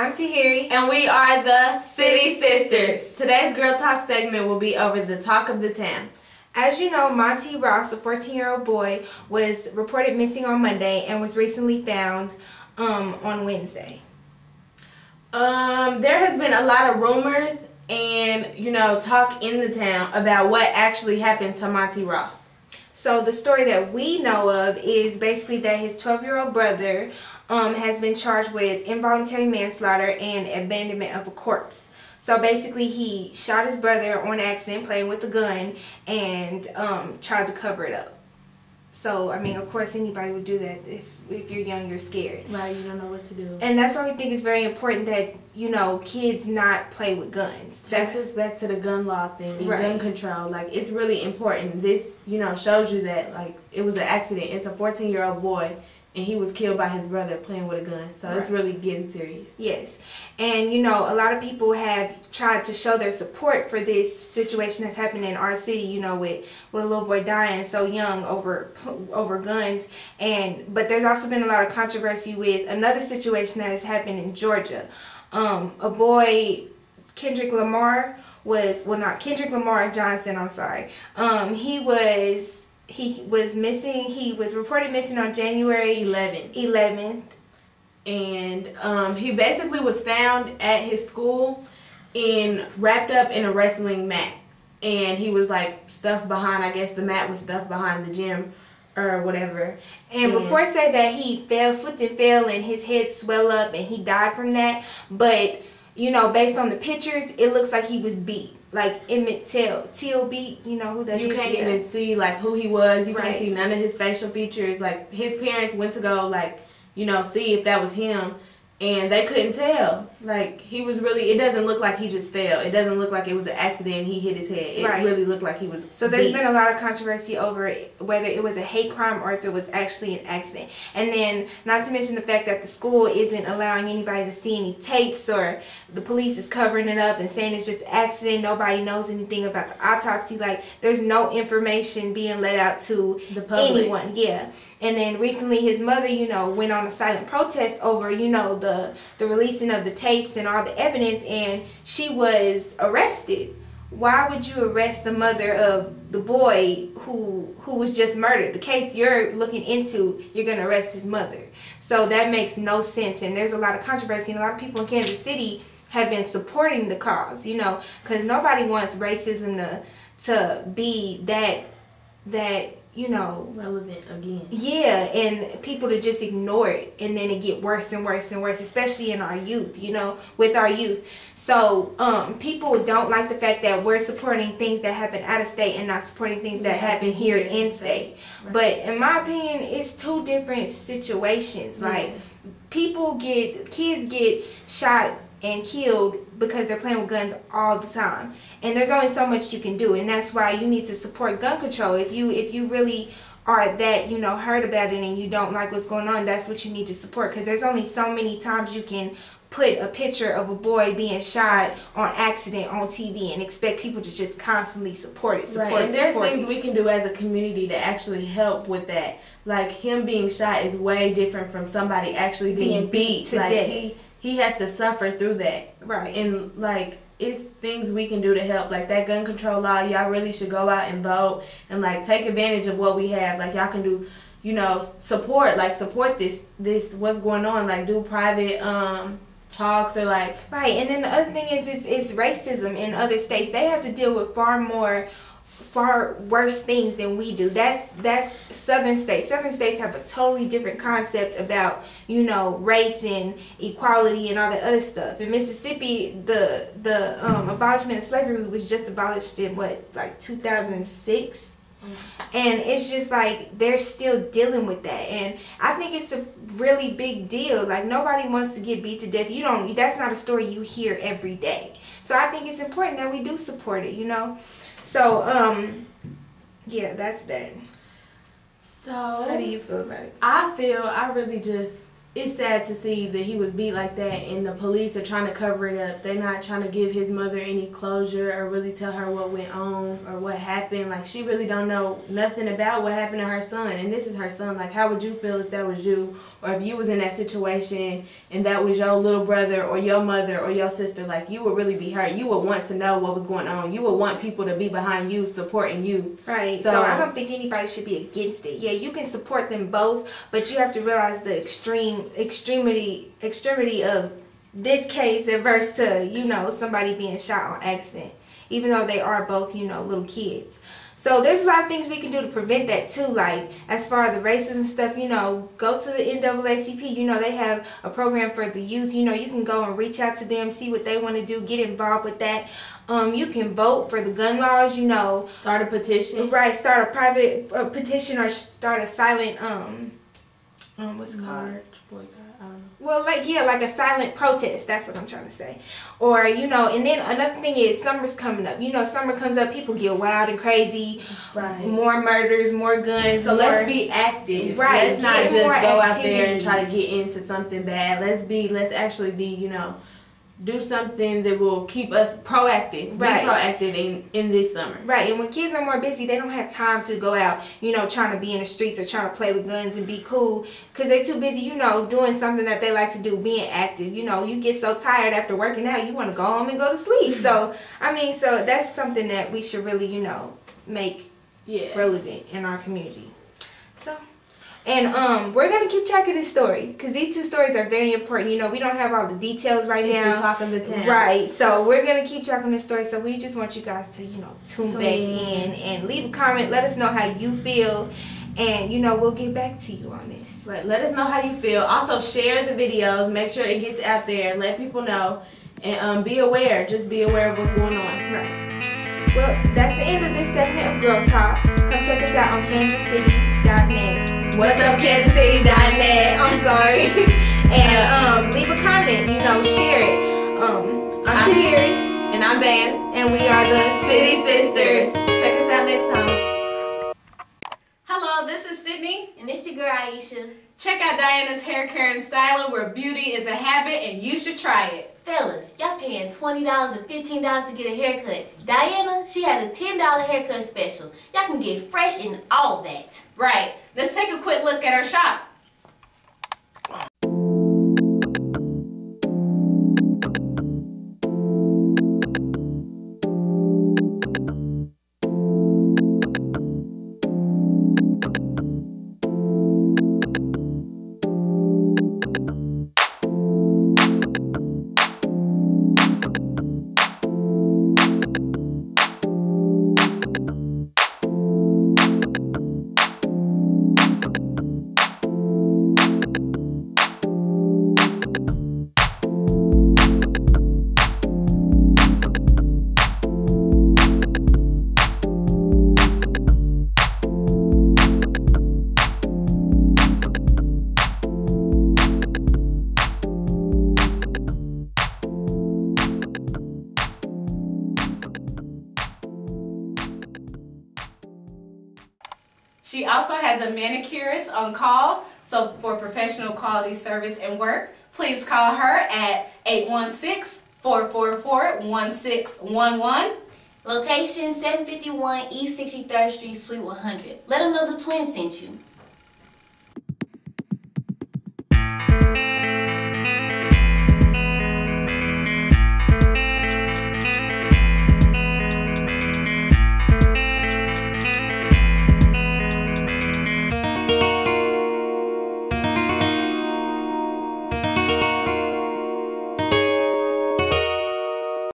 I'm Taherri. And we are the City Sisters. Today's Girl Talk segment will be over the talk of the town. As you know, Montee Ross, a 14-year-old boy, was reported missing on Monday and was recently found on Wednesday. There has been a lot of rumors and, talk in the town about what actually happened to Montee Ross. So the story that we know of is basically that his 12-year-old brother has been charged with involuntary manslaughter and abandonment of a corpse. So basically he shot his brother on accident playing with a gun and tried to cover it up. So, I mean, of course anybody would do that if you're young, you're scared. Right, you don't know what to do. And that's why we think it's very important that, kids not play with guns. Takes us back to the gun law thing and right. gun control. Like, it's really important. This, shows you that, like, it was an accident. It's a 14-year-old boy, and he was killed by his brother playing with a gun. So right. It's really getting serious. Yes. And, a lot of people have tried to show their support for this situation that's happening in our city, with a little boy dying so young over guns. But there's also been a lot of controversy with another situation that has happened in Georgia. A boy, Kendrick Lamar Johnson, I'm sorry. He was missing. He was reported missing on January 11th. And he basically was found at his school wrapped up in a wrestling mat. And he was like stuffed behind, I guess the mat was stuffed behind the gym or whatever. And reports say that he slipped and fell and his head swelled up and he died from that. But, based on the pictures, it looks like he was beat. Like Emmett Till beat, who that is? You can't even see like who he was. You right. can't see none of his facial features. Like his parents went to go see if that was him, and they couldn't tell. Like he was really, it doesn't look like he just fell. It doesn't look like it was an accident and he hit his head. It right. really looked like he was So there's been a lot of controversy over whether it was a hate crime or if it was actually an accident. And then not to mention the fact that the school isn't allowing anybody to see any tapes, or the police is covering it up and saying it's just an accident. Nobody knows anything about the autopsy. Like there's no information being let out to the public. Anyone. Yeah. And then recently his mother, went on a silent protest over, the releasing of the tapes and all the evidence, and she was arrested. Why would you arrest the mother of the boy who was just murdered? The case you're looking into, you're going to arrest his mother. So that makes no sense, and there's a lot of controversy, and a lot of people in Kansas City have been supporting the cause, because nobody wants racism to be that relevant again. Yeah, and people to just ignore it, and then it get worse and worse and worse, especially in our youth, with our youth. So people don't like the fact that we're supporting things that happen out of state and not supporting things that happen here in state. Right. But in my opinion, it's two different situations. Like kids get shot and killed because they're playing with guns all the time, and there's only so much you can do, and that's why you need to support gun control. If you really are that heard about it and you don't like what's going on, that's what you need to support, because there's only so many times you can put a picture of a boy being shot on accident on TV and expect people to just constantly support it. Right, and there's things we can do as a community to actually help with that. Like him being shot is way different from somebody actually being beat to death. He has to suffer through that. Right. And, it's things we can do to help. Like, that gun control law, y'all really should go out and vote and, take advantage of what we have. Like, y'all can do, support this, what's going on. Do private talks or, Right. And then the other thing is racism in other states. They have to deal with far worse things than we do. That's southern states. Southern states have a totally different concept about race and equality and all that other stuff. In Mississippi, the abolishment of slavery was just abolished in 2006. And it's just they're still dealing with that, and I think it's a really big deal. Nobody wants to get beat to death. That's not a story you hear every day. So I think it's important that we do support it, So, yeah, that's that. So, how do you feel about it? I really just it's sad to see that he was beat like that, and the police are trying to cover it up. They're not trying to give his mother any closure or really tell her what went on or what happened. Like, she really don't know nothing about what happened to her son, and this is her son. Like, how would you feel if that was you, or if you was in that situation and that was your little brother or your mother or your sister? Like, you would really be hurt. You would want to know what was going on. You would want people to be behind you, supporting you. Right. So I don't think anybody should be against it. Yeah, you can support them both, but you have to realize the extremity of this case adverse to, you know, somebody being shot on accident, even though they are both, you know, little kids. So there's a lot of things we can do to prevent that too. Like, as far as the racism stuff, you know, go to the NAACP. You know, they have a program for the youth. You know, you can go and reach out to them, see what they want to do, get involved with that. You can vote for the gun laws, you know. Start a petition. Right, start a private petition, or start a silent, what's it called? Boycott. Well, like, yeah, like a silent protest. That's what I'm trying to say. Or, you know, and then another thing is summer's coming up. You know, summer comes up, people get wild and crazy. Right. More murders, more guns. So let's be active. Right. Let's not just go out there and try to get into something bad. Let's actually be, you know, do something that will keep us proactive. Right. Be proactive in this summer. Right. And when kids are more busy, they don't have time to go out, you know, trying to be in the streets or trying to play with guns and be cool, because they're too busy, you know, doing something that they like to do, being active. You know, you get so tired after working out, you want to go home and go to sleep. So, I mean, so that's something that we should really, you know, make relevant in our community. So, and we're going to keep track of this story, because these two stories are very important. You know, we don't have all the details right now. It's the talk of the town. Right. So we're going to keep track on this story. So we just want you guys to, you know, tune back in and leave a comment. Let us know how you feel. And, you know, we'll get back to you on this. Right. Let us know how you feel. Also, share the videos. Make sure it gets out there. Let people know. And be aware. Just be aware of what's going on. Right. Well, that's the end of this segment of Girl Talk. Come check us out on KansasCity.net. What's up, KansasCity.net? I'm sorry. And leave a comment, you know, share it. I'm Taherri. And I'm Bejja. And we are the City Sisters. Check us out next time. Hello, this is Sydney. And it's your girl Aisha. Check out Diana's Hair Care and Styling, where beauty is a habit and you should try it. Fellas, y'all paying $20 or $15 to get a haircut. Diana, she has a $10 haircut special. Y'all can get fresh and all that. Right. Let's take a quick look at her shop. She also has a manicurist on call, so for professional quality service and work, please call her at 816-444-1611. Location 751 East 63rd Street, Suite 100. Let them know the twins sent you.